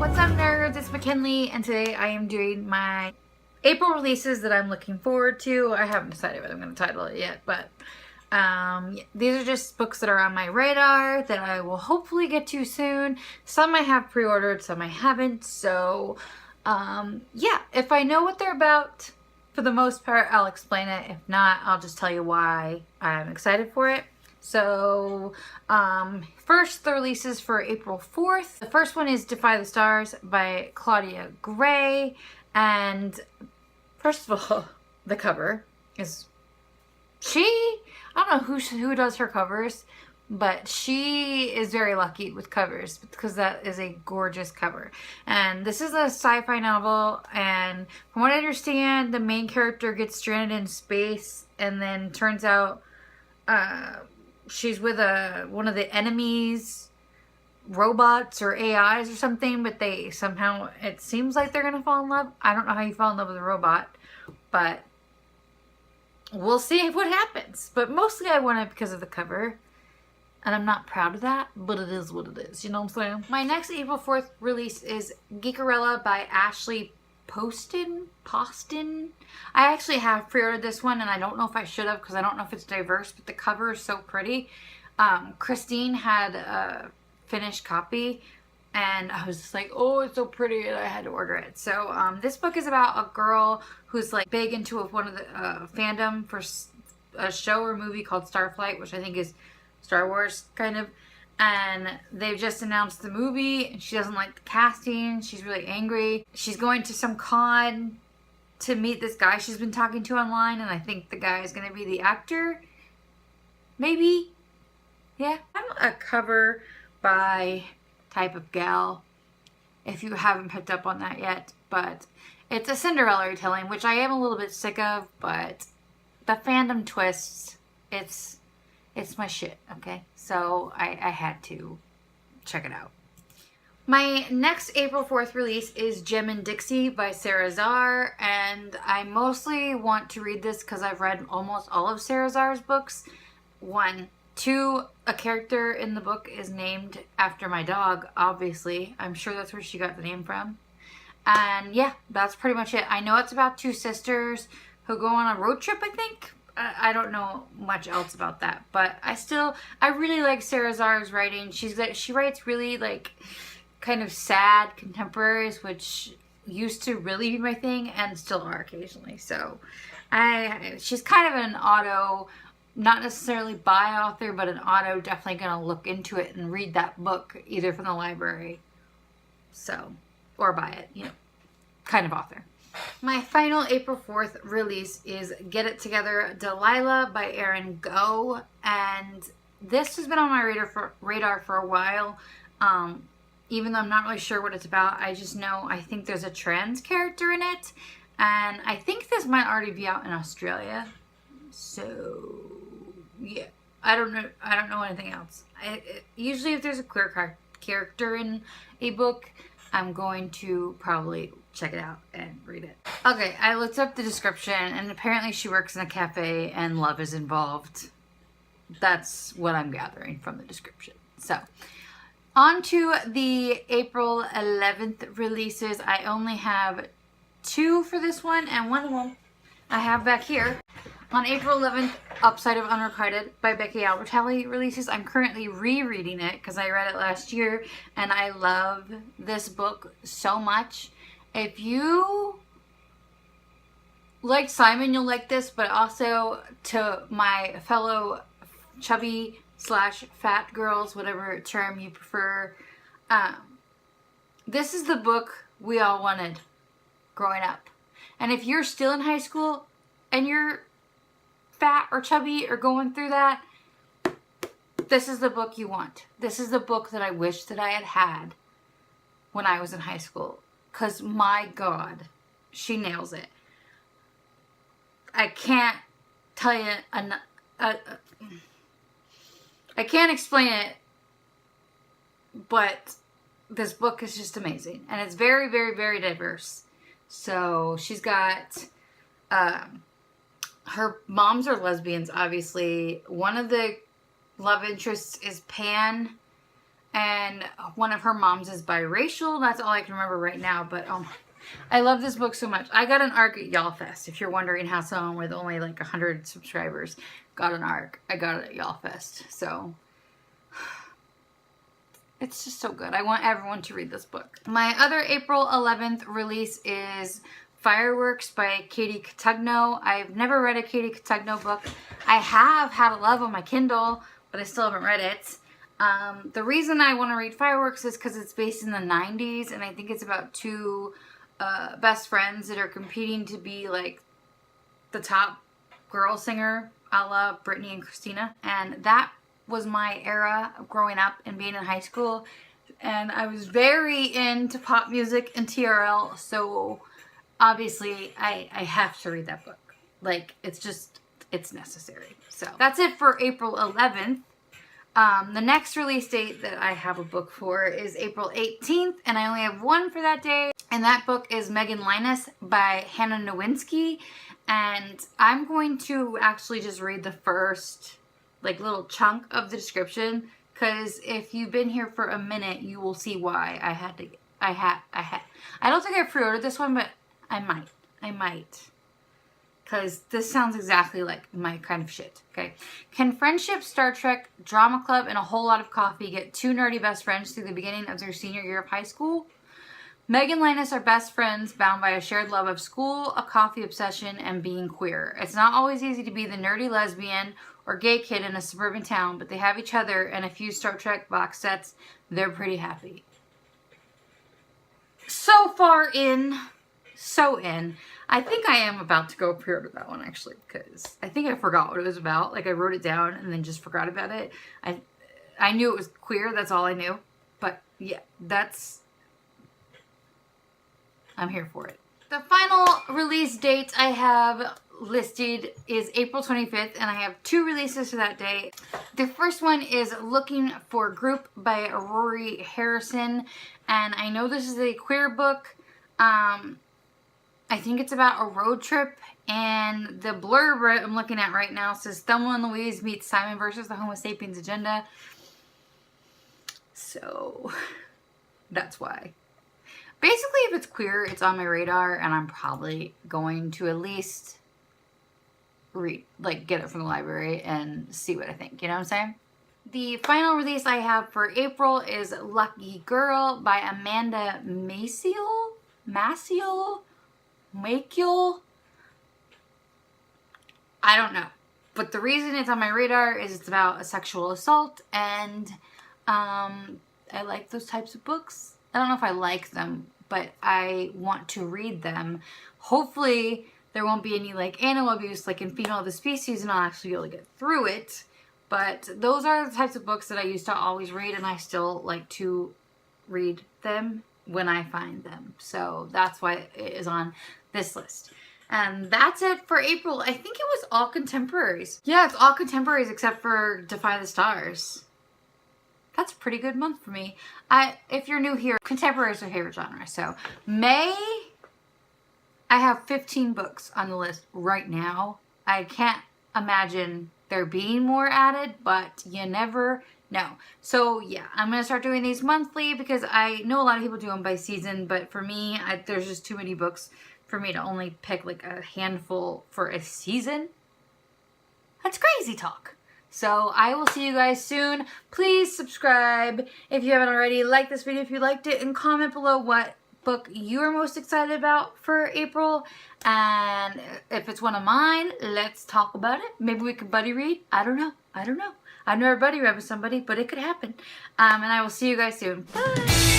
What's up, nerds? It's McKinley, and today I am doing my April releases that I'm looking forward to. I haven't decided what I'm going to title it yet, but these are just books that are on my radar that I will hopefully get to soon. Some I have pre-ordered, some I haven't, so yeah, if I know what they're about, for the most part, I'll explain it. If not, I'll just tell you why I'm excited for it. So, first, the releases for April 4th. The first one is Defy the Stars by Claudia Gray. And first of all, the cover is... I don't know who does her covers, but she is very lucky with covers because that is a gorgeous cover. And this is a sci-fi novel, and from what I understand, the main character gets stranded in space and then turns out she's with one of the enemies, robots or AIs or something, but they somehow, it seems like they're gonna fall in love. I don't know how you fall in love with a robot, but we'll see what happens. But mostly I want it because of the cover, and I'm not proud of that, but it is what it is, you know what I'm saying? My next April 4th release is Geekerella by Ashley Poston. I actually have pre-ordered this one, and I don't know if I should have because I don't know if it's diverse, but the cover is so pretty. Christine had a finished copy, and I was just like, oh, it's so pretty, and I had to order it. So this book is about a girl who's like big into one of the fandom for a show or movie called Starflight, which I think is Star Wars kind of. And they've just announced the movie, and she doesn't like the casting. She's really angry. She's going to some con to meet this guy she's been talking to online, and I think the guy is going to be the actor. Maybe? Yeah. I'm a cover by type of gal, if you haven't picked up on that yet. But it's a Cinderella retelling, which I am a little bit sick of, but the fandom twists, it's my shit, okay? So I had to check it out. My next April 4th release is Gem and Dixie by Sarah Zarr, and I mostly want to read this because I've read almost all of Sarah Zarr's books. 1. 2, a character in the book is named after my dog, obviously. I'm sure that's where she got the name from. And yeah, that's pretty much it. I know it's about 2 sisters who go on a road trip, I think. I don't know much else about that, but I really like Sarah Zarr's writing. She writes really like kind of sad contemporaries, which used to really be my thing and still are occasionally. So she's kind of an auto, not necessarily by author, but an auto definitely gonna look into it and read that book either from the library, so, or buy it, you know, kind of author. My final April 4th release is Get It Together, Delilah by Erin Go, and this has been on my radar for a while, even though I'm not really sure what it's about. I just know I think there's a trans character in it, and I think this might already be out in Australia, so yeah, I don't know anything else. Usually if there's a queer character in a book, I'm going to probably check it out and read it. Okay, I looked up the description, and apparently she works in a cafe and love is involved. That's what I'm gathering from the description. So, on to the April 11th releases. I only have 2 for this one, and one of them I have back here. On April 11th, Upside of Unrequited by Becky Albertalli releases. I'm currently rereading it because I read it last year, and I love this book so much. If you like Simon, you'll like this, but also to my fellow chubby / fat girls, whatever term you prefer, this is the book we all wanted growing up. And if you're still in high school and you're fat or chubby or going through that, this is the book you want. This is the book that I wish that I had when I was in high school. Because my God, she nails it. I can't tell you, I can't explain it, but this book is just amazing. And it's very, very, very diverse. So she's got, her moms are lesbians, obviously. One of the love interests is Pan, and one of her moms is biracial. That's all I can remember right now, but I love this book so much. I got an ARC at YALLFest. If you're wondering how someone with only like 100 subscribers got an ARC, I got it at YALLFest. So it's just so good. I want everyone to read this book. My other April 11th release is Fireworks by Katie Cotugno. I've never read a Katie Cotugno book. I have How to Love on my Kindle, but I still haven't read it. The reason I want to read Fireworks is because it's based in the 90s, and I think it's about two best friends that are competing to be like the top girl singer, a la Britney and Christina. And that was my era of growing up and being in high school, and I was very into pop music and TRL, so obviously I have to read that book. Like, it's necessary. So that's it for April 11th. The next release date that I have a book for is April 18th, and I only have one for that day, and that book is Megan Linus by Hannah Nowinski, and I'm going to actually just read the first like little chunk of the description, because if you've been here for a minute, you will see why I don't think I pre-ordered this one, but I might. Because this sounds exactly like my kind of shit, okay? Can friendship, Star Trek, drama club, and a whole lot of coffee get two nerdy best friends through the beginning of their senior year of high school? Meg and Linus are best friends bound by a shared love of school, a coffee obsession, and being queer. It's not always easy to be the nerdy lesbian or gay kid in a suburban town, but they have each other and a few Star Trek box sets. They're pretty happy. So far in, so in. I think I am about to go pre-order that one, actually, because I think I forgot what it was about. Like, I wrote it down and then just forgot about it. I knew it was queer, that's all I knew. But yeah, I'm here for it. The final release date I have listed is April 25th, and I have two releases for that day. The first one is Looking for Group by Rory Harrison, and I know this is a queer book. I think it's about a road trip, and the blurb I'm looking at right now says Thelma and Louise meets Simon versus the Homo sapiens agenda. So that's why. Basically, if it's queer, it's on my radar, and I'm probably going to at least get it from the library and see what I think. You know what I'm saying? The final release I have for April is Lucky Girl by Amanda Maciel. I don't know. But the reason it's on my radar is it's about a sexual assault, and I like those types of books. I don't know if I like them, but I want to read them. Hopefully there won't be any like animal abuse like in Female of the Species, and I'll actually be able to get through it. But those are the types of books that I used to always read, and I still like to read them when I find them. So that's why it is on this list. And that's it for April. I think it was all contemporaries. Yeah, it's all contemporaries except for Defy the Stars. That's a pretty good month for me. If you're new here, contemporary is my favorite genre. So May, I have 15 books on the list right now. I can't imagine there being more added, but you never know. So yeah, I'm going to start doing these monthly because I know a lot of people do them by season, but for me, there's just too many books for me to only pick like a handful for a season. That's crazy talk. So I will see you guys soon. Please subscribe if you haven't already. Like this video if you liked it, and comment below what book you are most excited about for April. And if it's one of mine, let's talk about it. Maybe we could buddy read. I don't know. I've never buddy read with somebody, but it could happen. And I will see you guys soon. Bye.